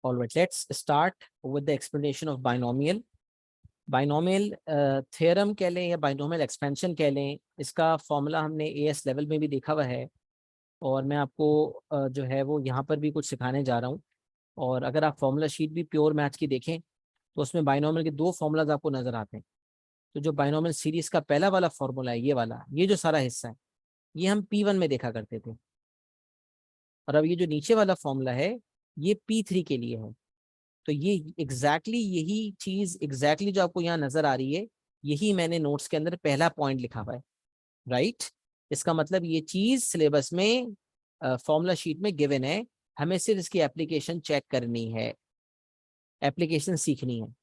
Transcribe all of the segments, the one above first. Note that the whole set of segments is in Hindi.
All right, let's start with the explanation of binomial. Binomial theorem कह लें या बाइनोमियल एक्सपेंशन कह लें, इसका फॉर्मूला हमने एएस लेवल में भी देखा हुआ है और मैं आपको जो है वो यहाँ पर भी कुछ सिखाने जा रहा हूँ। और अगर आप फॉर्मूला शीट भी प्योर मैथ्स की देखें तो उसमें बाइनोमियल के दो फॉर्मूलाज आपको नजर आते हैं। तो जो बाइनोमियल सीरीज का पहला वाला फॉर्मूला है, ये वाला, ये जो सारा हिस्सा है, ये हम P1 में देखा करते थे। और अब ये जो नीचे वाला फॉर्मूला है ये P3 के लिए है। तो ये यही चीज जो आपको यहाँ नजर आ रही है, यही मैंने नोट्स के अंदर पहला पॉइंट लिखा हुआ है, राइट। इसका मतलब ये चीज सिलेबस में फॉर्मूला शीट में गिवन है, हमें सिर्फ इसकी एप्लीकेशन चेक करनी है, एप्लीकेशन सीखनी है।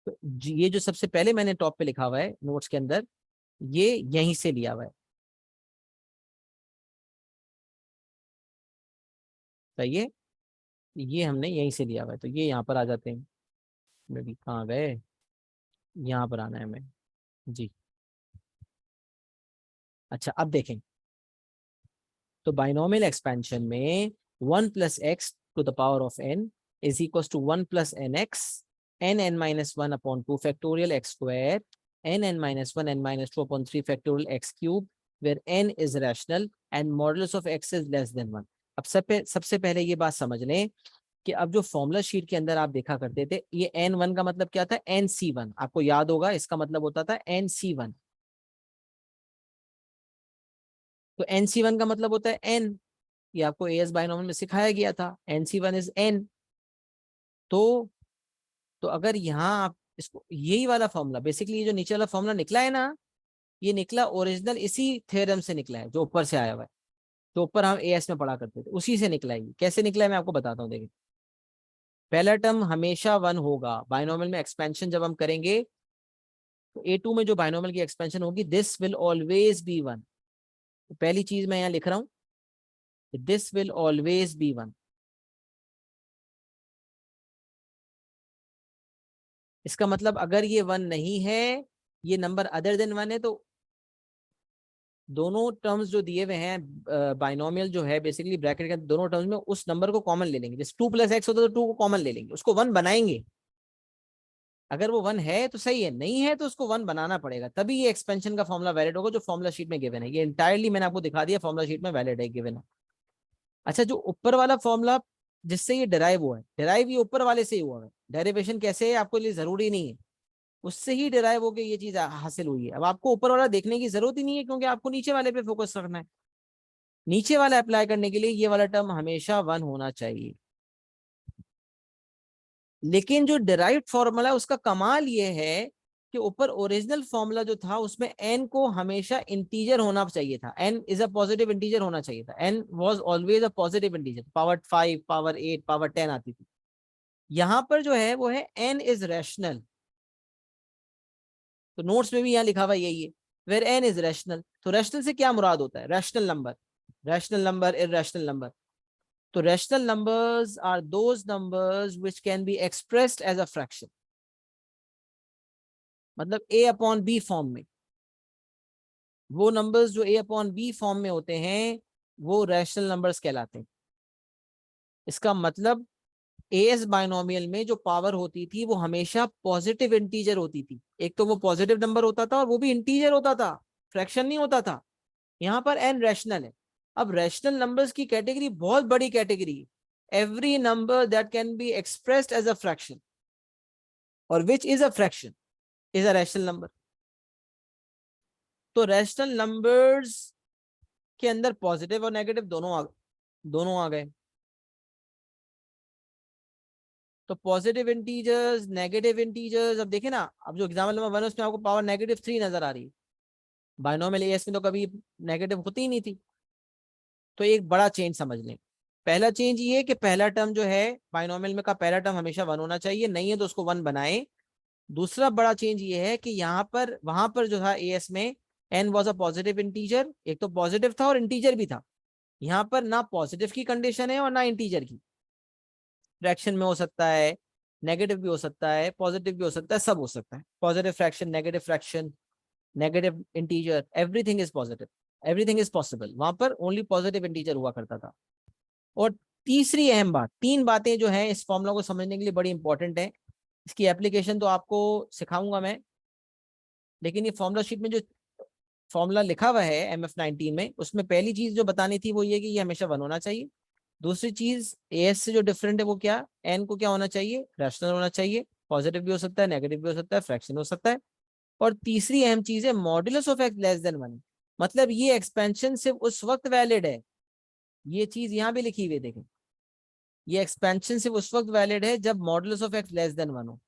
तो ये जो सबसे पहले मैंने टॉप पे लिखा हुआ है नोट्स के अंदर, ये यहीं से लिया हुआ है, सही है। ये हमने यहीं से लिया हुआ है। तो ये यहाँ पर आ जाते हैं, मैं भी कहाँ गए, यहाँ पर आना है हमें जी। अच्छा, अब देखें तो बाइनोमियल एक्सपेंशन में 1 + x to the power of n is equals to 1 + nx n minus 1 upon 2 factorial x square n minus 1 n minus 2 upon 3 factorial x cube where n is rational and modulus of x is less than 1। अब सबसे पहले ये बात समझ लें कि अब जो फॉर्मूला शीट के अंदर आप देखा करते थे, ये n1 का मतलब क्या था, nc1, आपको याद होगा इसका मतलब होता था nc1। तो nc1 का मतलब होता है n, ये आपको एएस बाइनोमियल में सिखाया गया था, nc1 इज n। तो अगर यहाँ आप इसको, यही वाला फॉर्मूला बेसिकली, ये जो नीचे वाला फॉर्मूला निकला है ना, ये निकला ओरिजिनल इसी थ्योरम से निकला है, जो ऊपर से आया हुआ है, जो ऊपर हम एएस में पढ़ा करते थे, उसी से निकला है। कैसे निकला है मैं आपको बताता हूँ। देखिए, पहला टर्म हमेशा 1 होगा बाइनोमियल में। एक्सपेंशन जब हम करेंगे तो A2 में जो बाइनोमियल की एक्सपेंशन होगी, दिस विल ऑलवेज बी 1। पहली चीज मैं यहाँ लिख रहा हूँ, दिस विल ऑलवेज बी 1। इसका मतलब अगर ये 1 नहीं है, ये नंबर अदर देन 1 है, तो दोनों टर्म्स जो दिए हुए हैं बाइनोमियल जो है, बेसिकली ब्रैकेट के दोनों टर्म्स में उस नंबर को कॉमन ले लेंगे। जैसे 2 + x होता है तो 2 को कॉमन ले लेंगे, उसको 1 बनाएंगे। अगर वो 1 है तो सही है, नहीं है तो उसको 1 बनाना पड़ेगा, तभी ये एक्सपेंशन का फॉर्मूला वैलिड होगा जो फॉर्मूला शीट में गिवन है। ये इंटायरली मैंने आपको दिखा दिया, फॉर्मूला शीट में वैलिड है, गिवन है। अच्छा, जो ऊपर वाला फॉर्मूला जिससे ये डिराइव हुआ है, डिराइव ये ऊपर वाले से ही हुआ है। डेरिवेशन कैसे है आपको लिए जरूरी नहीं है, उससे ही डिराइव होकर ये चीज हासिल हुई है। अब आपको ऊपर वाला देखने की जरूरत ही नहीं है, क्योंकि आपको नीचे वाले पे फोकस रखना है। नीचे वाला अप्लाई करने के लिए ये वाला टर्म हमेशा 1 होना चाहिए। लेकिन जो डिराइव्ड फॉर्मूला है उसका कमाल ये है कि ऊपर ओरिजिनल फॉर्मूला जो था उसमें n को हमेशा इंटीजर होना चाहिए था, n is a positive integer होना चाहिए था, n was always a positive integer, power 5, power 8, power 10 आती थी। यहां पर जो है वो है n इज रैशनल। तो नोट्स में भी यहाँ लिखा हुआ यही है, वेयर n इज रैशनल। तो रैशनल से क्या मुराद होता है, rational number, rational number, irrational number. तो rational numbers are those numbers which can be expressed as a fraction, मतलब a/b फॉर्म में। वो नंबर्स जो a/b फॉर्म में होते हैं वो रैशनल नंबर्स कहलाते हैं। इसका मतलब एएस बाइनोमियल में जो पावर होती थी वो हमेशा पॉजिटिव इंटीजर होती थी। एक तो वो पॉजिटिव नंबर होता था और वो भी इंटीजर होता था, फ्रैक्शन नहीं होता था। यहाँ पर n रैशनल है। अब रैशनल नंबर्स की कैटेगरी बहुत बड़ी कैटेगरी है। Every number that can be expressed as a fraction और which is a fraction is a rational number. तो रैशनल नंबर्स के अंदर पॉजिटिव और नेगेटिव दोनों आ गए। तो पॉजिटिव इंटीजर्स, नेगेटिव इंटीजर्स, अब देखे ना, अब जो एग्जाम्पल नंबर 1 है उसमें आपको पावर -3 नजर आ रही है। बाइनोमियल एएस में तो कभी नेगेटिव होती ही नहीं थी। तो एक बड़ा चेंज समझ लें। पहला चेंज ये है कि पहला टर्म जो है बाइनोमियल में का पहला टर्म हमेशा 1 होना चाहिए, नहीं है तो उसको 1 बनाए। दूसरा बड़ा चेंज ये है कि यहाँ पर, वहां पर जो था एएस में n was a positive integer, एक तो पॉजिटिव था और इंटीजर भी था। यहाँ पर ना पॉजिटिव की कंडीशन है और ना इंटीजर की। फ्रैक्शन में हो सकता है, नेगेटिव भी हो सकता है, पॉजिटिव भी हो सकता है, सब हो सकता है। Positive fraction, negative integer, everything is positive, everything is possible. वहां पर ओनली पॉजिटिव इंटीजर हुआ करता था। और तीसरी अहम बात, तीन बातें जो हैं इस फॉर्मूला को समझने के लिए बड़ी इंपॉर्टेंट है। इसकी एप्लीकेशन तो आपको सिखाऊंगा मैं, लेकिन ये फॉर्मूला शीट में जो फॉर्मूला लिखा हुआ है MF19 में, उसमें पहली चीज जो बतानी थी वो ये कि ये हमेशा 1 होना चाहिए। दूसरी चीज एएस से जो डिफरेंट है वो क्या, एन को क्या होना चाहिए, रैशनल होना चाहिए। पॉजिटिव भी हो सकता है, नेगेटिव भी हो सकता है, फ्रैक्शन हो सकता है। और तीसरी अहम चीज है modulus of x less than 1। मतलब ये एक्सपेंशन सिर्फ उस वक्त वैलिड है, ये चीज यहाँ भी लिखी हुई है देखें, ये एक्सपेंशन सिर्फ उस वक्त वैलिड है जब modulus of x less than 1 हो।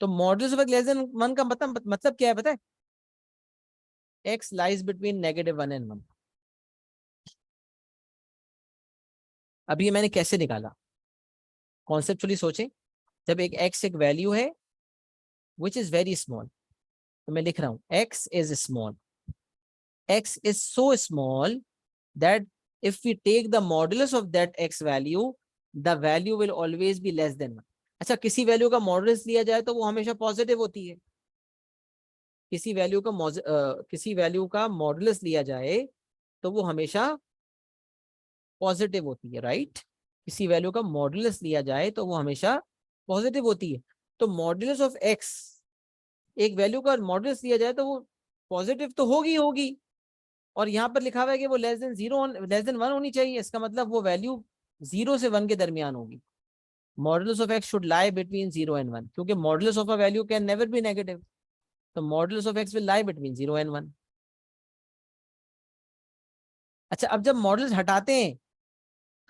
तो modulus of x less than 1 का मतलब क्या है पता है? X lies between -1 and 1। अब ये मैंने कैसे निकाला, कॉन्सेप्चुअली सोचें। जब एक एक्स एक वैल्यू है विच इज वेरी स्मॉल, तो मैं लिख रहा हूं x is small, x is so small that if we take the modulus of that x value, the value will always be less than 1। अच्छा, किसी वैल्यू का मॉडुलस लिया जाए तो वो हमेशा पॉजिटिव होती है। किसी वैल्यू का मॉडुलस लिया जाए तो वो हमेशा पॉजिटिव होती है, राइट। किसी वैल्यू का मॉडुलस लिया जाए तो वो हमेशा पॉजिटिव होती है। तो मॉडुलस ऑफ एक्स, एक वैल्यू का मॉडुलस लिया जाए तो वो पॉजिटिव तो होगी। और यहाँ पर लिखा हुआ है कि वो लेस देन 1 होनी चाहिए। इसका मतलब वो वैल्यू 0 से 1 के दरमियान होगी। Modulus of x should lie between 0 and 1, क्योंकि modulus of a value can never be negative. तो modulus of x will lie between 0 and 1। अच्छा, अब जब मॉडुलस हटाते हैं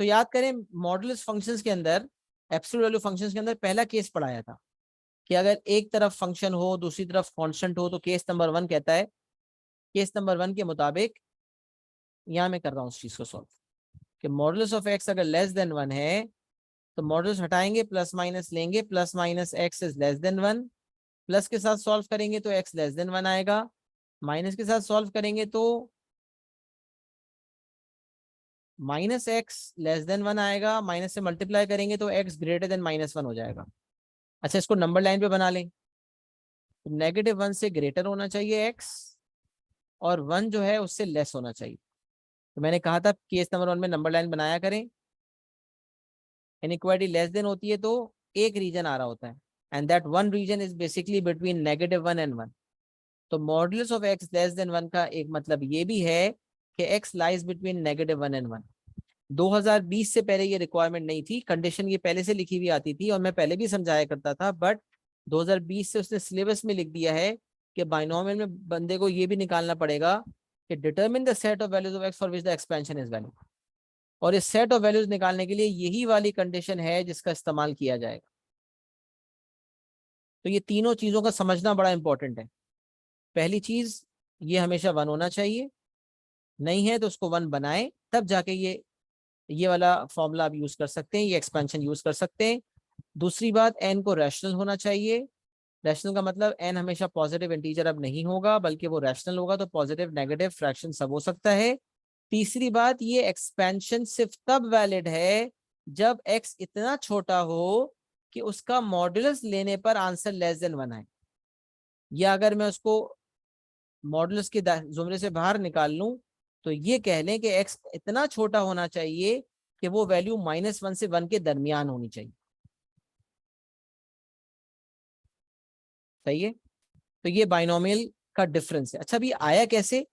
तो याद करें, मॉडुलस फंक्शंस के अंदर, एब्सोल्यूट वैल्यू फंक्शंस के अंदर पहला केस पढ़ाया था कि अगर एक तरफ फंक्शन हो दूसरी तरफ कांस्टेंट हो तो केस नंबर 1 कहता है, केस नंबर 1 के मुताबिक यहाँ मैं कर रहा हूँ उस चीज को सॉल्व, कि मॉडुलस ऑफ एक्स अगर लेस देन 1 है तो मॉडुलस हटाएंगे, प्लस माइनस लेंगे, plus minus x is less than 1। Plus के साथ सॉल्व करेंगे तो एक्स लेस देन 1 आएगा, माइनस के साथ सॉल्व करेंगे तो माइनस एक्स लेस देन 1 आएगा, माइनस से मल्टीप्लाई करेंगे तो एक्स ग्रेटर देन -1 हो जाएगा। अच्छा, इसको नंबर लाइन पे बना लें, तो -1 से ग्रेटर होना चाहिए एक्स, और 1 जो है उससे लेस होना चाहिए। तो मैंने कहा था केस नंबर 1 में नंबर लाइन बनाया करें। इनइक्वालिटी लेस देन होती है तो एक रीजन आ रहा होता है, and that one reason is basically between -1 and 1। तो modulus of x less than 1 का एक मतलब ये भी है कि एक्स लाइज बिटवीन -1 एंड 1। 2020 से पहले ये रिक्वायरमेंट नहीं थी, कंडीशन ये पहले से लिखी हुई आती थी और मैं पहले भी समझाया करता था, बट 2020 से उसने सिलेबस में लिख दिया है कि बाइनोमियल में बंदे को ये भी निकालना पड़ेगा कि determine the set of values of x for which the expansion is valid. और इस सेट ऑफ वैल्यूज निकालने के लिए यही वाली कंडीशन है जिसका इस्तेमाल किया जाएगा। तो ये तीनों चीजों का समझना बड़ा इंपॉर्टेंट है। पहली चीज, ये हमेशा 1 होना चाहिए, नहीं है तो उसको 1 बनाए, तब जाके ये वाला फॉर्मूला आप यूज कर सकते हैं, ये एक्सपेंशन यूज कर सकते हैं। दूसरी बात, एन को रैशनल होना चाहिए। रैशनल का मतलब एन हमेशा पॉजिटिव इंटीजर अब नहीं होगा, बल्कि वो रैशनल होगा, तो पॉजिटिव नेगेटिव फ्रैक्शन सब हो सकता है। तीसरी बात, ये एक्सपेंशन सिर्फ तब वैलिड है जब एक्स इतना छोटा हो कि उसका मॉडुलस लेने पर आंसर लेस देन 1 आए, या अगर मैं उसको मॉडुलस के जुमरे से बाहर निकाल लूं तो ये कह लें कि एक्स इतना छोटा होना चाहिए कि वो वैल्यू -1 से 1 के दरमियान होनी चाहिए। सही है। तो ये बाइनोमियल का डिफरेंस है। अच्छा, अभी आया कैसे,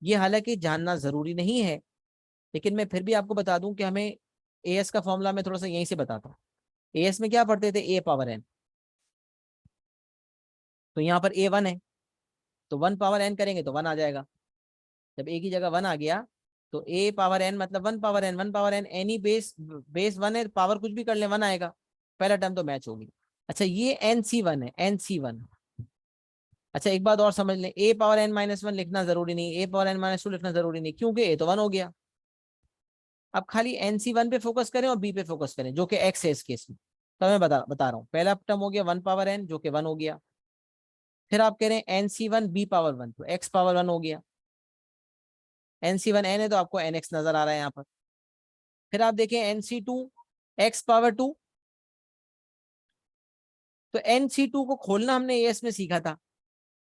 ये हालांकि जानना जरूरी नहीं है, लेकिन मैं फिर भी आपको बता दूं कि हमें एएस का फॉर्मूला मैं थोड़ा सा यहीं से बताता हूँ। एएस में क्या पढ़ते थे, ए पावर एन। तो यहाँ पर ए 1 है, तो 1 पावर एन करेंगे तो 1 आ जाएगा। जब ए की जगह 1 आ गया तो ए पावर एन मतलब 1 power n, 1 power n any base, base 1 है, पावर कुछ भी कर ले 1 आएगा। पहला टर्म तो मैच होगी। अच्छा, ये NC1 है, NC1। अच्छा, एक बात और समझ लें, ए पावर एन -1 लिखना जरूरी नहीं, ए पावर एन -2 लिखना जरूरी नहीं, क्योंकि ए तो 1 हो गया। अब खाली NC1 पे फोकस करें और बी पे फोकस करें जो कि एक्स है इस केस में। तो मैं बता रहा हूँ, पहला टर्म हो गया 1 पावर एन जो कि 1 हो गया। फिर आप कह रहे हैं NC1 बी पावर 1, तो एक्स पावर 1 हो गया। NC1 एन है तो आपको NX नजर आ रहा है यहाँ पर। फिर आप देखें NC2 एक्स पावर 2, तो NC2 को खोलना हमने एएस में सीखा था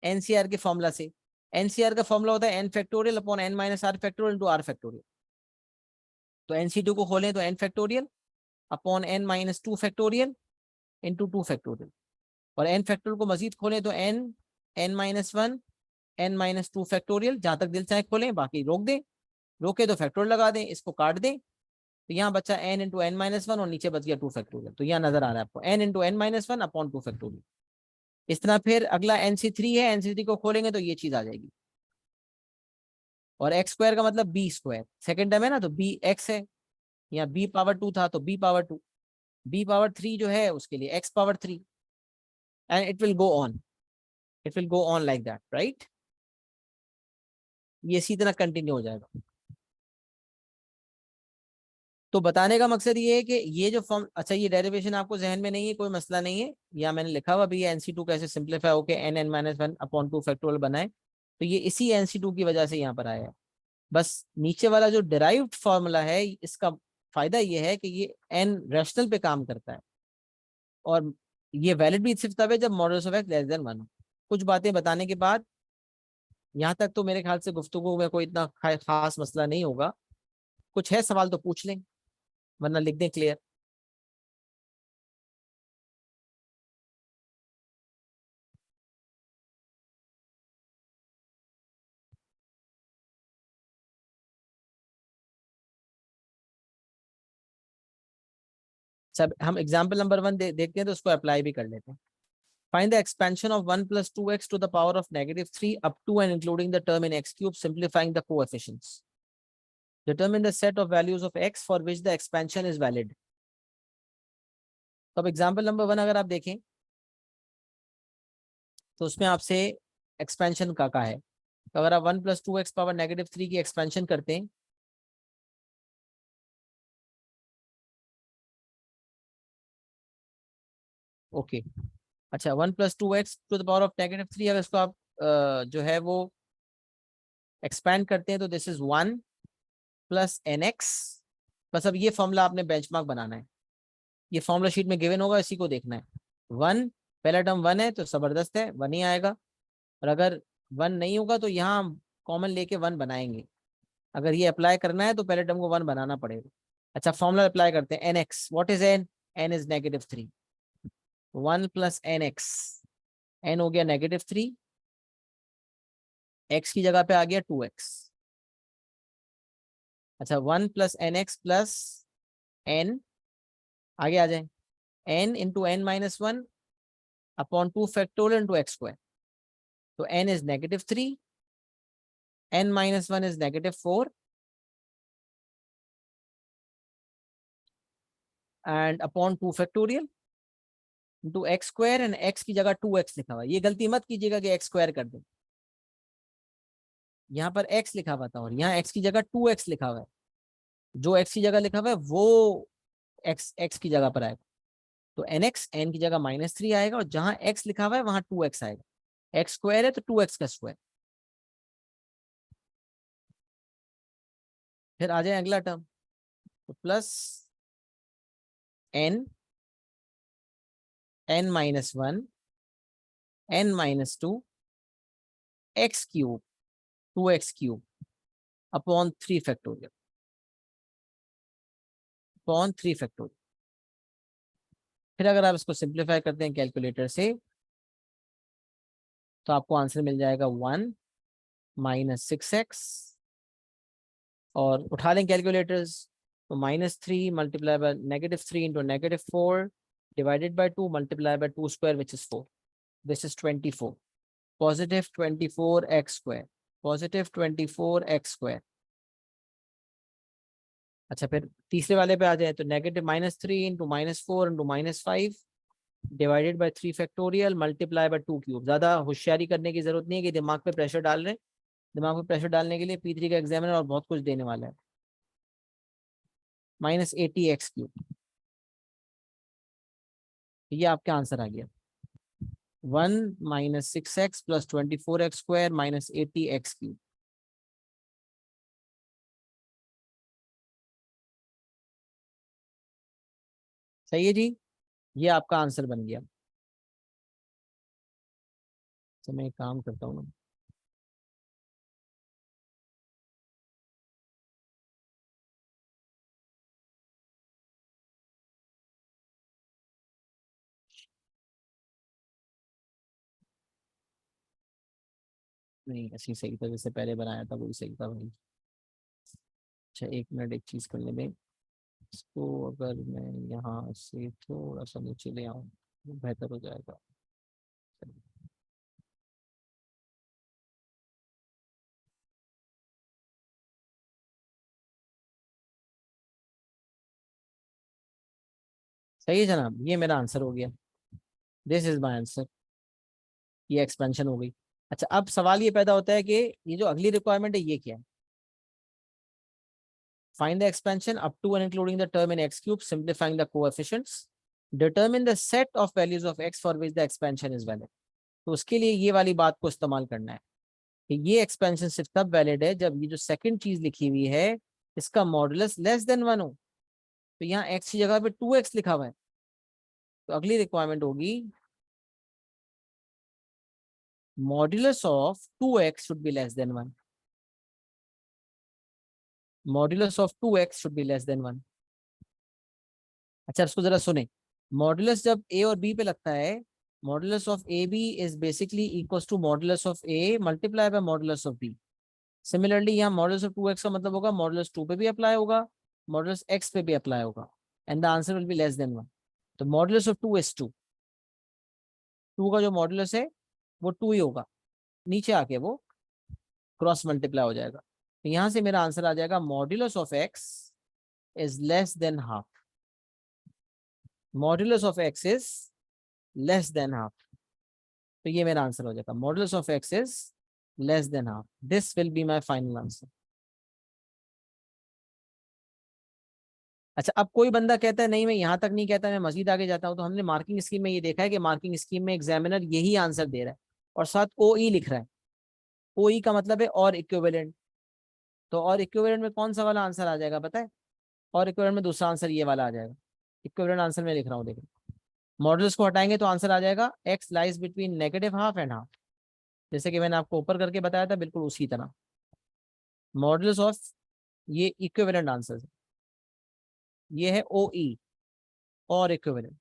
एनसीआर के फॉर्मूला से। एनसीआर का फॉर्मूला होता है n factorial upon n minus r factorial into r factorial. तो NC2 को खोलें तो n factorial upon n minus 2 factorial into 2 factorial, और n फैक्टोरियल को मजीद खोलें तो n minus 1 n minus 2 factorial, जहां तक दिल चाहे खोलें, बाकी रोक दें, रोके तो फैक्टोरियल लगा दें, इसको काट दें, तो यहाँ बच्चा n इंटू एन माइनस 1 और नीचे बच गया 2 फैक्टोरियल। तो यहाँ नजर आ रहा है आपको n into n minus 1 upon 2 factorial. इस तरह फिर अगला NC3 है, NC3 को खोलेंगे तो ये चीज आ जाएगी, और एक्स स्क्वायर का मतलब बी स्क्वायर, सेकेंड टर्म है ना, तो बी एक्स है, यहाँ बी पावर 2 था तो बी पावर 2, बी पावर 3 जो है उसके लिए x power 3, and it will go on, it will go on like that, right. ये इसी तरह कंटिन्यू हो जाएगा। तो बताने का मकसद ये है कि ये जो फॉर्म, अच्छा ये डेरिवेशन आपको जहन में नहीं है, कोई मसला नहीं है, या मैंने लिखा हुआ भी है NC2 कैसे सिंप्लीफाई होकर n माइनस 1 अपॉन 2 फैक्टोरियल बनाए, तो ये इसी NC2 की वजह से यहाँ पर आया है। बस नीचे वाला जो डिराइव्ड फार्मूला है, इसका फायदा ये है कि ये n रैशनल पे काम करता है, और ये वैलिड भी सिर्फ तब है जब modulus of x less than 1 हो। कुछ बातें बताने के बाद यहाँ तक तो मेरे ख्याल से गुफ्तगू में कोई इतना खास मसला नहीं होगा। कुछ है सवाल तो पूछ लें, वरना लिख दें क्लियर। सब हम एग्जाम्पल नंबर 1 देखते हैं तो उसको अप्लाई भी कर लेते हैं। Find the expansion of 1 plus 2x to the power of -3 up to and including the term in x cube simplifying the coefficients. Determine the set of values of x for which the expansion is valid. तो अब एग्जाम्पल नंबर 1 अगर आप देखें तो उसमें आपसे एक्सपेंशन का है, तो अगर आप 1 प्लस 2x पावर -3 की एक्सपेंशन करते हैं, ओके, अच्छा 1 plus 2x to the power of -3, अगर इसको आप जो है वो एक्सपैंड करते हैं तो दिस इज 1 प्लस nx। बस अब ये फॉर्मूला आपने बेंचमार्क बनाना है, ये फॉर्मूला शीट में गिवन होगा, इसी को देखना है। 1, पहला टर्म 1 है तो जबरदस्त है, 1 ही आएगा, और अगर 1 नहीं होगा तो यहाँ कॉमन लेके 1 बनाएंगे। अगर ये अप्लाई करना है तो पहले टर्म को 1 बनाना पड़ेगा। अच्छा फॉर्मूला अप्लाई करते हैं, nx, what is n, n is -3, 1 plus nx, n हो गया -3, x की जगह पे आ गया 2x। अच्छा 1 प्लस nx प्लस n, आगे आ जाए, n into n minus 1 upon 2 factorial into x square, तो n is -3, n minus 1 is -4, and upon 2 factorial into x square, and x की जगह 2x लिखा हुआ है। ये गलती मत कीजिएगा कि x स्क्वायर कर दें, यहाँ पर x लिखा हुआ था और यहाँ x की जगह 2x लिखा हुआ है, जो x की जगह लिखा हुआ है वो x की जगह पर आएगा, तो nx n की जगह -3 आएगा, और जहां x लिखा हुआ है वहां 2x आएगा, x स्क्वायर है तो 2x का स्क्वायर। फिर आ जाए अगला टर्म, तो plus n, n minus 1, n minus 2, x cube, 2x cube upon 3 factorial, upon 3 factorial. फिर अगर आप इसको सिंप्लीफाई करते हैं कैलकुलेटर से तो आपको आंसर मिल जाएगा 1 माइनस 6x, और उठा लें कैलकुलेटर्स, तो -3 multiply by -3 into -4 divided by 2 multiply by 2 square which is 4, this is 24, positive 24x square, positive 24x square. अच्छा फिर तीसरे वाले पे आ जाए तो -3 into -4 into -5 divided by 3 factorial multiply bye 2 cube. ज्यादा होशियारी करने की जरूरत नहीं है कि दिमाग पे प्रेशर डाल रहे हैं, दिमाग पे प्रेशर डालने के लिए P3 का एग्जामिनर और बहुत कुछ देने वाला है। -80x क्यूब, ये आपका आंसर आ गया, 1 minus 6x plus 24x square minus 80x cube. सही है जी, ये आपका आंसर बन गया। तो मैं एक काम करता हूँ ना, नहीं ऐसी सही था जैसे पहले बनाया था वही सही था भाई। अच्छा एक मिनट एक चीज करने में, इसको अगर मैं यहाँ से थोड़ा सा नीचे ले आऊँ तो बेहतर हो जाएगा। सही है जनाब, ये मेरा आंसर हो गया। This is my answer. ये एक्सपेंशन हो गई। अच्छा अब सवाल ये पैदा होता है कि ये जो अगली रिक्वायरमेंट है ये क्या है। Find the expansion up to and including the term in x cube simplifying the coefficients, determine the set of values of x for which the expansion is valid. तो उसके लिए ये वाली बात को इस्तेमाल करना है कि ये एक्सपेंशन सिर्फ तब वैलिड है जब ये जो सेकंड चीज लिखी हुई है इसका मॉडुलस लेस देन 1 हो। तो यहाँ एक्स की जगह पे 2x लिखा हुआ है, तो अगली रिक्वायरमेंट होगी modulus of 2x should be less than 1। Modulus of 2x should be less than 1। अच्छा इसको जरा सुने, मॉड्यूलस जब a और b पे लगता है, modulus of a b is basically equals to modulus of a multiply by modulus of b। Similarly यहाँ मॉड्यूलस ऑफ 2x का मतलब होगा मॉड्यूलस 2 पे भी अप्लाई होगा, मॉड्यूलस x पे भी अप्लाई होगा, and the answer will be less than 1। तो मॉड्यूलस ऑफ 2 इज 2, 2 का जो मॉड्यूलस है वो 2 ही होगा, नीचे आके वो क्रॉस मल्टीप्लाई हो जाएगा। तो यहाँ से मेरा आंसर आ जाएगा modulus of x is less than half. Modulus of x is less than half. तो ये मेरा आंसर हो जाएगा modulus of x is less than half. This will be my final answer. अच्छा अब कोई बंदा कहता है नहीं मैं यहाँ तक नहीं कहता, मैं मजीद आगे जाता हूँ। तो हमने मार्किंग स्कीम में ये देखा है कि मार्किंग स्कीम में एग्जामिनर यही आंसर दे रहा है और साथ ओ ई लिख रहा है। ओ ई का मतलब है और इक्विवेलेंट। तो और इक्विवेलेंट में कौन सा वाला आंसर आ जाएगा पता है? और इक्विवेलेंट में दूसरा आंसर ये वाला आ जाएगा। इक्विवेलेंट आंसर में लिख रहा हूँ देखिए, मॉडल्स को हटाएंगे तो आंसर आ जाएगा x lies between negative half and half. जैसे कि मैंने आपको ऊपर करके बताया था बिल्कुल उसी तरह मॉडल्स ऑफ, ये इक्विवेलेंट आंसर है। ये है ओ ई और इक्विवेलेंट।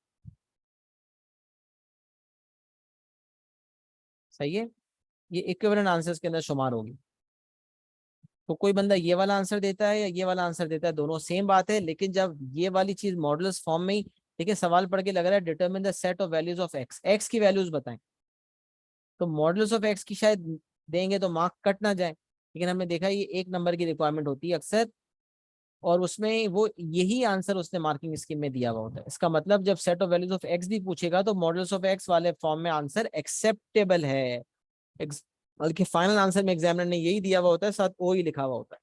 सही है, ये इक्विवेलेंट आंसर्स के अंदर शुमार होगी। तो कोई बंदा ये वाला आंसर देता है या ये वाला आंसर देता है, दोनों सेम बात है। लेकिन जब ये वाली चीज मॉडल्स फॉर्म में ही, देखिए सवाल पढ़ के लग रहा है determine the set of values of x, x की वैल्यूज बताएं, तो मॉडल्स ऑफ एक्स की शायद देंगे तो मार्क कट ना जाए। लेकिन हमने देखा ये एक नंबर की रिक्वायरमेंट होती है अक्सर, और उसमें वो यही आंसर उसने मार्किंग स्कीम में दिया हुआ होता है। इसका मतलब जब set of values of x भी पूछेगा तो मॉडल्स ऑफ एक्स वाले फॉर्म में आंसर एक्सेप्टेबल है। बल्कि फाइनल आंसर में एग्जामिनर ने यही दिया हुआ होता है, साथ ओ ही लिखा हुआ होता है।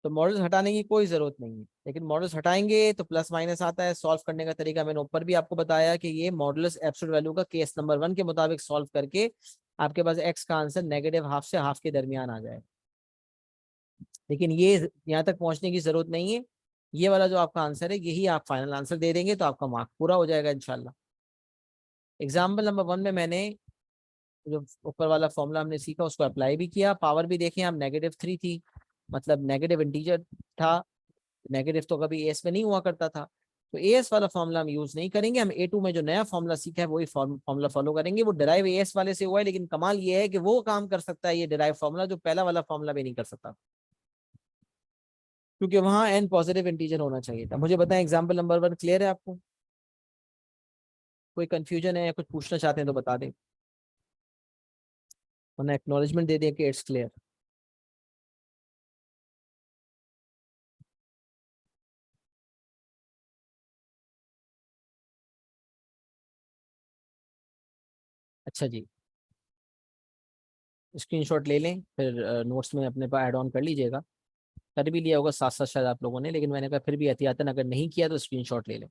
तो मॉडल्स हटाने की कोई जरूरत नहीं है, लेकिन मॉडल्स हटाएंगे तो प्लस माइनस आता है। सॉल्व करने का तरीका मैंने ऊपर भी आपको बताया कि ये मॉडल्स एब्सोल्यूट वैल्यू का केस नंबर 1 के मुताबिक सॉल्व करके आपके पास एक्स का आंसर नेगेटिव हाफ से हाफ के दरमियान आ जाए। लेकिन ये यहाँ तक पहुंचने की जरूरत नहीं है, ये वाला जो आपका आंसर है यही आप फाइनल आंसर दे देंगे तो आपका मार्क पूरा हो जाएगा इंशाल्लाह। एग्जाम्पल नंबर 1 में मैंने जो ऊपर वाला फॉर्मूला हमने सीखा उसको अप्लाई भी किया। पावर भी देखें हम, -3 थी, मतलब नेगेटिव इंटीजर था। नेगेटिव तो कभी एस में नहीं हुआ करता था, तो एस वाला फॉर्मूला हम यूज नहीं करेंगे। हम ए टू में जो नया फॉर्मूला सीखा है वही फॉर्मूला फॉलो करेंगे। वो डिराइव एस वाले से हुआ है, लेकिन कमाल ये है कि वो काम कर सकता है ये डिराइव फॉर्मूला जो पहला वाला फॉर्मूला भी नहीं कर सकता, क्योंकि वहां एन पॉजिटिव इंटीजर होना चाहिए था। मुझे बताएं एग्जाम्पल नंबर 1 क्लियर है आपको? कोई कंफ्यूजन है या कुछ पूछना चाहते हैं तो बता दें, वरना एक्नॉलेजमेंट दे दें कि इट्स क्लियर। अच्छा जी, स्क्रीनशॉट ले लें फिर नोट्स में अपने पास ऐड ऑन कर लीजिएगा। कर भी लिया होगा साथ साथ शायद आप लोगों ने, लेकिन मैंने कहा फिर भी एहतियातन अगर नहीं किया तो स्क्रीनशॉट ले लें।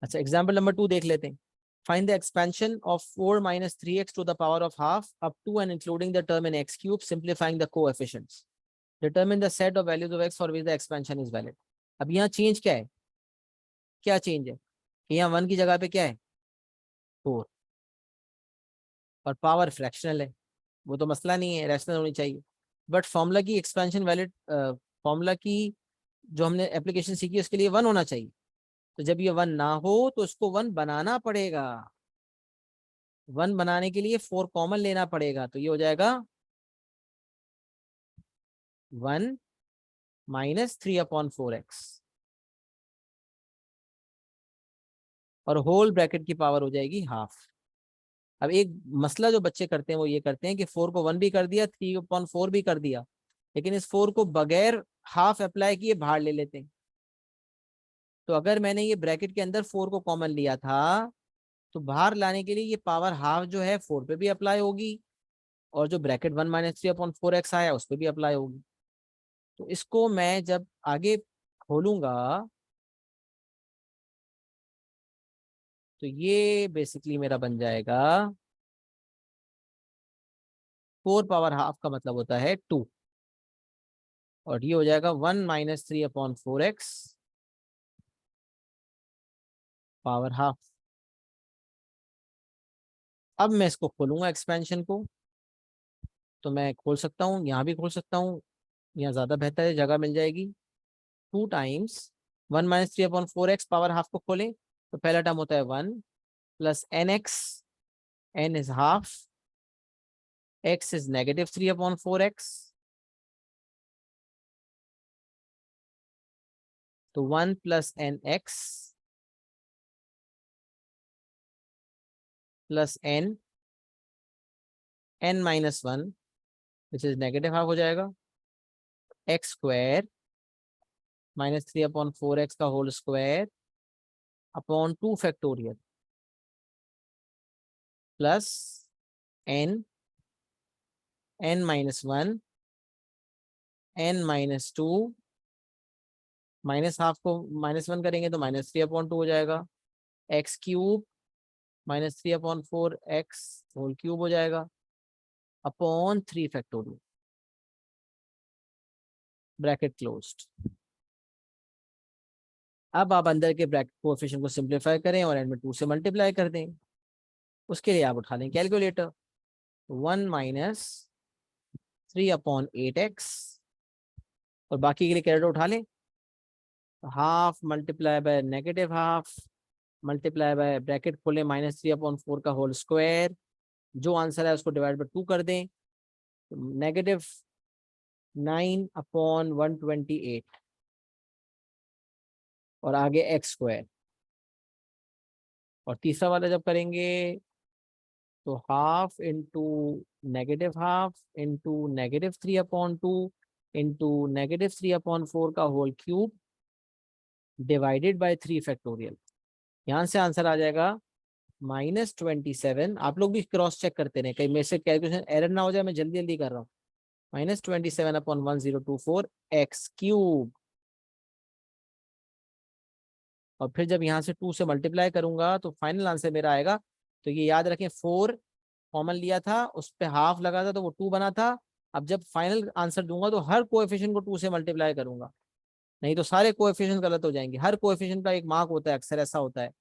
अच्छा एग्जाम्पल नंबर 2 देख लेते हैं। Find the expansion of 4 minus 3x to the power of half up to and including the term in x cube simplifying the coefficients, determine the set of values of x for which the expansion is valid. अब यहाँ चेंज क्या है, क्या चेंज है कि यहाँ 1 की जगह पे क्या है 4, और पावर फ्रैक्शनल है, वो तो मसला नहीं है, रैशनल होनी चाहिए। बट फॉर्मूला की एक्सपेंशन वैलिड, फॉर्मूला की जो हमने एप्लीकेशन सीखी उसके लिए 1 होना चाहिए। तो जब ये 1 ना हो तो उसको 1 बनाना पड़ेगा। 1 बनाने के लिए 4 कॉमन लेना पड़ेगा, तो ये हो जाएगा 1 माइनस 3/4x और होल ब्रैकेट की पावर हो जाएगी हाफ। अब एक मसला जो बच्चे करते हैं वो ये करते हैं कि 4 को 1 भी कर दिया, 3/4 भी कर दिया, लेकिन इस 4 को बगैर हाफ अप्लाई किए बाहर ले लेते हैं। तो अगर मैंने ये ब्रैकेट के अंदर 4 को कॉमन लिया था तो बाहर लाने के लिए ये पावर हाफ जो है 4 पे भी अप्लाई होगी और जो ब्रैकेट 1 माइनस 3/4x आया उस पर भी अप्लाई होगी। तो इसको मैं जब आगे खोलूंगा तो ये बेसिकली मेरा बन जाएगा 4 पावर हाफ का मतलब होता है 2 और ये हो जाएगा 1 माइनस 3/4x पावर हाफ। अब मैं इसको खोलूंगा एक्सपेंशन को, तो मैं खोल सकता हूँ, यहाँ भी खोल सकता हूँ, यहाँ ज़्यादा बेहतर है, जगह मिल जाएगी। 2 times 1 minus 3/4x power half को खोलें तो पहला टर्म होता है 1 plus nx, n is half, x is negative 3/4x, तो 1 plus nx plus n minus 1 which is negative half हो जाएगा, एक्स स्क्वायर माइनस 3/4x का whole square upon 2 factorial plus n minus 1 n minus 2, minus half को -1 करेंगे तो -3/2 हो जाएगा, x cube minus 3/4x whole cube हो जाएगा अपॉन 3 फैक्टोरियल, ब्रैकेट क्लोज्ड। अब आप अंदर के ब्रैकेट कोएफिशिएंट को सिंप्लीफाई करें और एंड में 2 से मल्टीप्लाई कर दें। उसके लिए आप उठा लें कैलकुलेटर, 1 माइनस 3/8x और बाकी के लिए कैलकुलेटर उठा लें, half multiply by negative half multiply by bracket खोलें -3/4 का होल स्क्वायर, जो आंसर है उसको डिवाइड बाय 2 कर दें, नेगेटिव 9/128 और आगे एक्स स्क्वायर। और तीसरा वाला जब करेंगे तो हाफ इंटू नेगेटिव 3/2 इंटू -3/4 का whole cube divided by 3 factorial. यहाँ से आंसर आ जाएगा -27। आप लोग भी क्रॉस चेक करते रहे, कहीं मेरे से कैलकुलेशन एरर ना हो जाए, मैं जल्दी जल्दी कर रहा हूँ। -27/1024 एक्स क्यूब, और फिर जब यहाँ से 2 से मल्टीप्लाई करूंगा तो फाइनल आंसर मेरा आएगा। तो ये याद रखें, 4 कॉमन लिया था, उस पर हाफ लगा था तो वो 2 बना था। अब जब फाइनल आंसर दूंगा तो हर कोएफिशिएंट को 2 से मल्टीप्लाई करूंगा, नहीं तो सारे कोएफिशिएंट गलत हो जाएंगे। हर कोएफिशिएंट का एक मार्क होता है, अक्सर ऐसा होता है,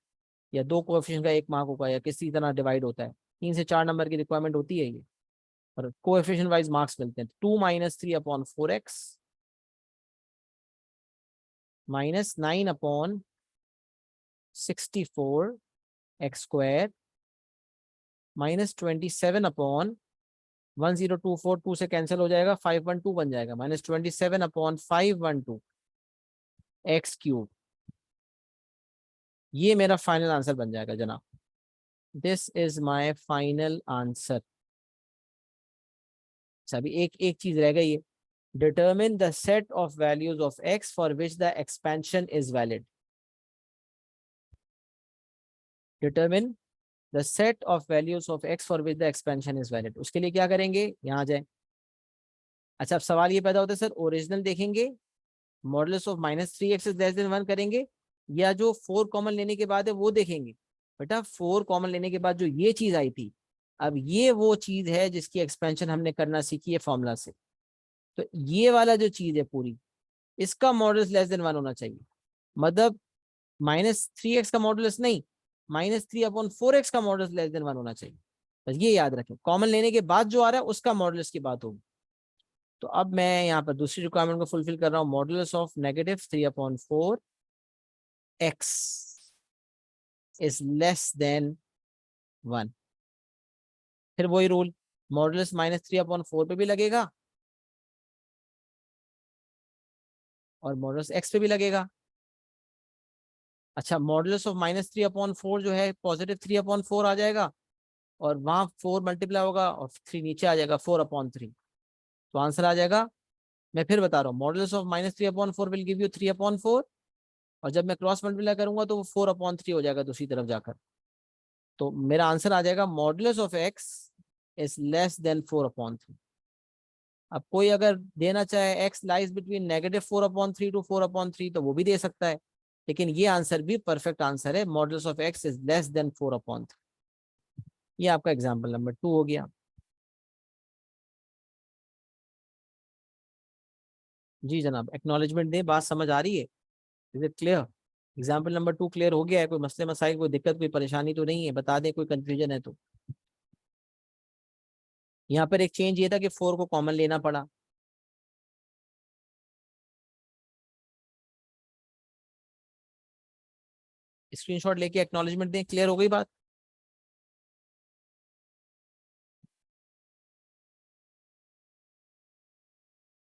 या 2 कोएफिशिएंट का एक मार्क होगा, या किसी तरह डिवाइड होता है। 3 से 4 नंबर की रिक्वायरमेंट होती है ये, और कोएफिशिएंट वाइज मार्क्स मिलते हैं। 2 minus 3/4x minus 9/64x square -27/1024, 2 से कैंसिल हो जाएगा, 512 बन जाएगा, -27/512 एक्स क्यूब। ये मेरा फाइनल आंसर बन जाएगा जनाब। This is my final answer. अभी एक एक चीज रह गई है, determine the set of values of x for which the expansion is valid. Determine the set of values of x for which the expansion is valid. उसके लिए क्या करेंगे, यहाँ आ जाए। अच्छा, अब सवाल ये पैदा होता है सर, ओरिजिनल देखेंगे, modulus of -3x is less than 1 करेंगे, या जो 4 कॉमन लेने के बाद है वो देखेंगे। बेटा 4 कॉमन लेने के बाद जो ये चीज आई थी, अब ये वो चीज है जिसकी एक्सपेंशन हमने करना सीखी है फॉर्मूला से। तो ये वाला जो चीज है पूरी, इसका मॉडुलस लेस देन 1 होना चाहिए। मतलब -3x का मॉडुलस नहीं, -3/4x का मॉडुलस लेस देन 1 होना चाहिए। बस ये याद रखें, कॉमन लेने के बाद जो आ रहा है उसका मॉडुलस की बात होगी। तो अब मैं यहाँ पर दूसरी रिक्वायरमेंट को फुलफिल कर रहा हूँ, modulus of -3/4 x is less than 1। फिर वही रूल, मॉडुलस -3/4 पे भी लगेगा और मॉडुलस x पे भी लगेगा। अच्छा, मॉडुलस ऑफ -3/4 जो है +3/4 आ जाएगा, और वहां 4 मल्टीप्लाई होगा और 3 नीचे आ जाएगा, 4/3। तो आंसर आ जाएगा, मैं फिर बता रहा हूँ, modulus of -3/4 will give you 3/4, और जब मैं क्रॉस मल्टीप्लाई करूंगा तो वो 4/3 हो जाएगा दूसरी तरफ जाकर। तो मेरा आंसर आ जाएगा modulus of x is less than 4/3। अब कोई अगर देना चाहे x लाइज बिटवीन -4/3 टू 4/3 तो वो भी दे सकता है, लेकिन ये आंसर भी परफेक्ट आंसर है, modulus of x is less than 4/3। ये आपका एग्जाम्पल नंबर 2 हो गया। जी जनाब, एक्नॉलेजमेंट दें, बात समझ आ रही है, is it clear? Example number 2 clear हो गया है? कोई मसले मसाइल, कोई दिक्कत, कोई परेशानी तो नहीं है? बता दें कोई कंफ्यूजन है तो। यहाँ पर एक चेंज ये था कि 4 को कॉमन लेना पड़ा। स्क्रीनशॉट लेके एक्नॉलेजमेंट दें, क्लियर हो गई बात?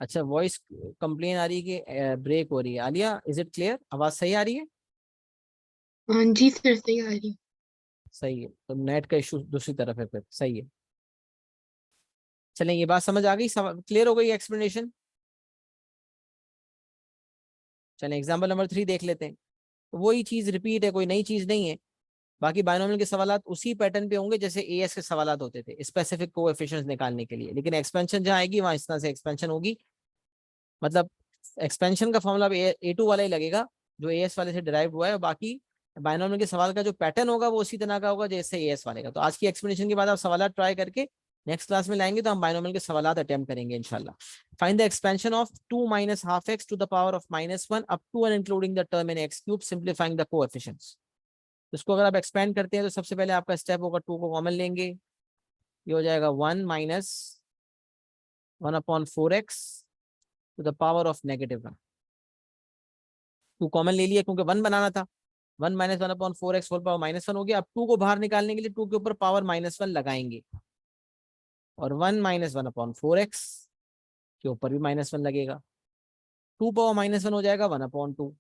अच्छा, वॉइस कंप्लेन आ रही है कि ब्रेक हो रही है। Alia, is it clear? आवाज सही आ रही है? हाँ जी सर, सही आ रही। सही है, तो नेट का इशू दूसरी तरफ है, फिर सही है। चलें, ये बात समझ आ गई, क्लियर हो गई एक्सप्लेनेशन? चलें एग्जाम्पल नंबर 3 देख लेते हैं। तो वही चीज रिपीट है, कोई नई चीज नहीं है। बाकी बायनोमियल के सवालात उसी पैटर्न पे होंगे जैसे एएस के सवालात होते थे, स्पेसिफिक कोएफिशिएंट्स निकालने के लिए, लेकिन एक्सपेंशन जहाँ आएगी वहां इस तरह से एक्सपेंशन होगी। मतलब एक्सपेंशन का फॉर्मूला A2 वाला ही लगेगा जो एएस वाले से डिराइव हुआ है, और बाकी बायनोमियल के सवाल का जो पैटर्न होगा वो उसी तरह का होगा जैसे एएस वाले का। तो आज की एक्सप्लेनेशन के बाद आप सवालात ट्राई करके नेक्स्ट क्लास में लाएंगे तो हम बायनोमियल के सवालात अटेम्प्ट करेंगे इंशाल्लाह। Find the expansion of 2 - ½ x to the power of -1 up to and including the term in x cube simplifying the coefficients. इसको अगर आप एक्सपेंड करते हैं तो सबसे पहले आपका स्टेप होगा 2 को कॉमन लेंगे, ये हो जाएगा 1 - 1/4x to the power of -1। 2 common ले लिया क्योंकि 1 बनाना था, 1 - 1/4x होल पावर -1 हो गया। अब 2 को बाहर निकालने के लिए 2 के ऊपर पावर -1 लगाएंगे, और 1 - 1/4x के ऊपर भी -1 लगेगा, 2 पावर -1 हो जाएगा 1/2।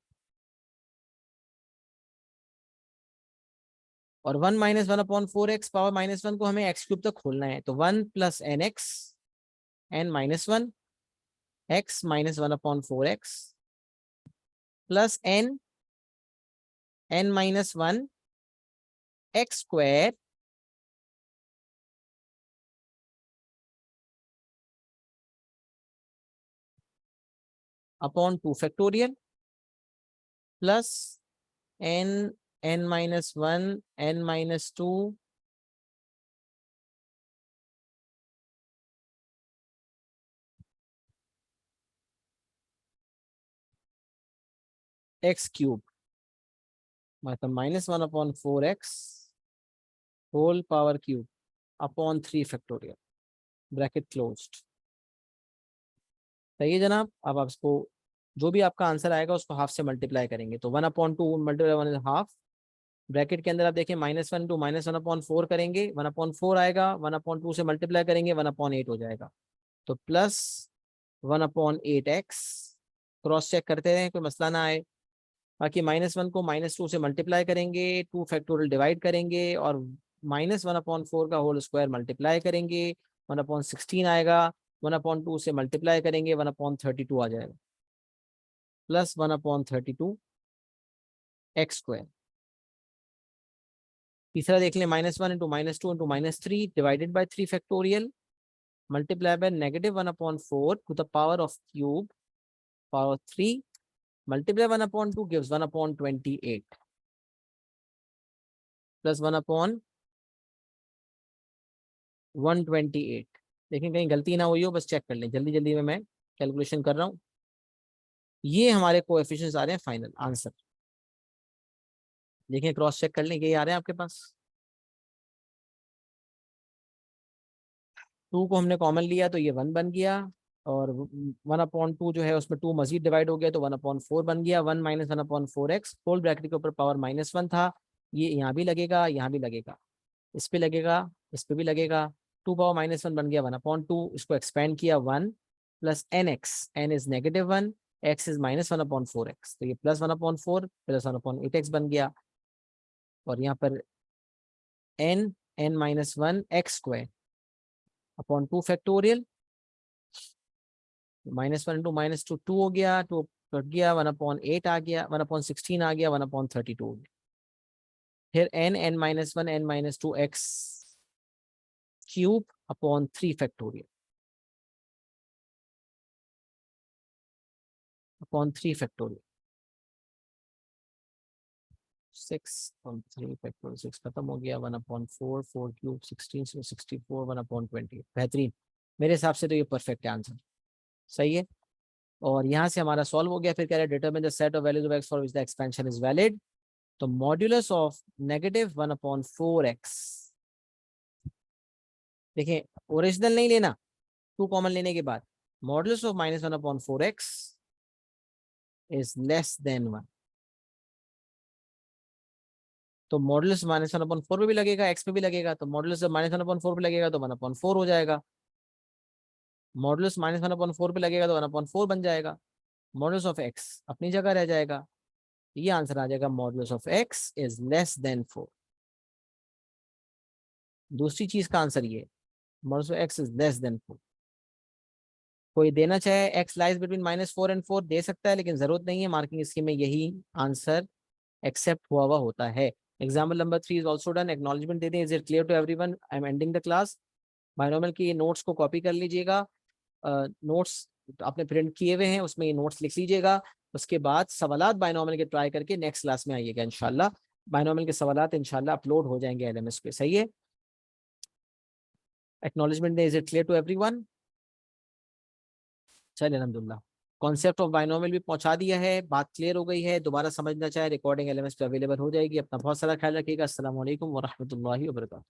और 1 - 1/4x पावर -1 को हमें x क्यूब तक खोलना है, तो 1 + nx n-1 x - 1/4x plus n-1 x square upon 2 factorial plus n-1 n-2 x cube, मतलब -1/4x whole power cube upon 3 factorial, bracket closed. सही है जनाब। अब आप इसको जो भी आपका आंसर आएगा उसको हाफ से मल्टीप्लाई करेंगे, तो 1/2 मल्टीप्लाई 1 इज हाफ, ब्रैकेट के अंदर आप देखिए -1 टू -1/4 करेंगे, 1/4 आएगा, 1/2 से मल्टीप्लाई करेंगे 1/8 हो जाएगा, तो प्लस 1/8x। क्रॉस चेक करते रहें कोई मसला ना आए। बाकी -1 को -2 से मल्टीप्लाई करेंगे, 2 फैक्टोरियल डिवाइड करेंगे, और -1/4 का होल स्क्वायर मल्टीप्लाई करेंगे, 1/16 आएगा, 1/2 से मल्टीप्लाई करेंगे 1/32 आ जाएगा, प्लस 1/32 एक्स स्क्वायर। तीसरा देख लें, -1 into -2 into -3 divided by 3 factorial multiply by -1/4 to the power of cube power 3 multiply 1/2 gives 1/28 plus 1/128। लेकिन कहीं गलती ना हुई हो, बस चेक कर लें, जल्दी जल्दी में मैं कैलकुलेशन कर रहा हूँ। ये हमारे कोएफिशिएंट्स आ रहे हैं फाइनल आंसर। देखिए क्रॉस चेक कर लें, ये आ रहे हैं आपके पास। 2 को हमने कॉमन लिया तो ये 1 बन गया, और 1/2 जो है उसमें 2 मजीद डिवाइड हो गया तो 1/4 बन गया, 1 - 1/4x होल ब्रैकेट के ऊपर पावर -1 था। ये यहाँ भी लगेगा, यहाँ भी लगेगा, इस पे लगेगा, इस पे भी लगेगा, 2 पावर -1 बन गया 1/2, इसको एक्सपेंड किया 1 plus n x, n is -1, x is -1/4x, तो ये +1/4 प्लस 1/8x बन गया। और यहाँ पर n-1 x square upon 2 factorial, -1 into -2 2 हो गया, 2 कट गया, 1/8 आ गया, 1/16 आ गया, 1/32 हो गया। फिर n-1 n-2 x cube upon 3 factorial upon 3 factorial, 6 upon 3 factorial, 6 खत्म हो गया, 1/4, 4 क्यूब 16 से 64, 1/20। बेहतरीन, मेरे हिसाब से तो ये परफेक्ट आंसर सही है। और यहाँ से हमारा सॉल्व हो गया। फिर कह रहे हैं determine the set of values of x for which the expansion is valid. तो मॉड्यूलस ऑफ -1/4x, देखिए ओरिजिनल नहीं लेना, 2 कॉमन लेने के बाद modulus of -1/4x is less than 1। तो मॉड्यूलस -1/4 पे भी लगेगा, एक्स पे भी लगेगा, तो मॉड्यूलस जब -1/4 पे लगेगा तो 1/4 हो जाएगा, मॉड्यूलस -1/4 पे लगेगा तो 1/4 बन जाएगा, मॉड्यूलस ऑफ एक्स अपनी जगह रह जाएगा। ये आंसर आ जाएगा, modulus of x is less than 4। दूसरी चीज का आंसर ये, modulus of x is less than 4। कोई देना चाहे एक्स लाइज बिटवीन -4 एंड 4 दे सकता है, लेकिन जरूरत नहीं है, मार्किंग स्कीम में यही आंसर एक्सेप्ट हुआ होता है। Example number 3 is also done. Acknowledgement दे दें, is it clear to everyone, I am ending the class. Binomial की ये नोट्स को कॉपी कर लीजिएगा, नोट्स आपने प्रिंट किए हुए हैं, उसमें ये नोट्स लिख लीजिएगा। उसके बाद सवालात बायनोमियल के ट्राई करके नेक्स्ट क्लास में आइएगा इंशाल्लाह। बायनोमियल के सवालात इंशाल्लाह अपलोड हो जाएंगे LMS पे, सही है। एक्नॉलेजमेंट दे, is it clear to everyone. चलिए अल्हम्दुलिल्लाह, कॉन्सेप्ट ऑफ बायनोमियल भी पहुंचा दिया है, बात क्लियर हो गई है। दोबारा समझना चाहे रिकॉर्डिंग LMS पे अवेलेबल हो जाएगी। अपना बहुत सारा ख्याल रखिएगा। अस्सलाम वालेकुम व रहमतुल्लाहि व बरकातहू।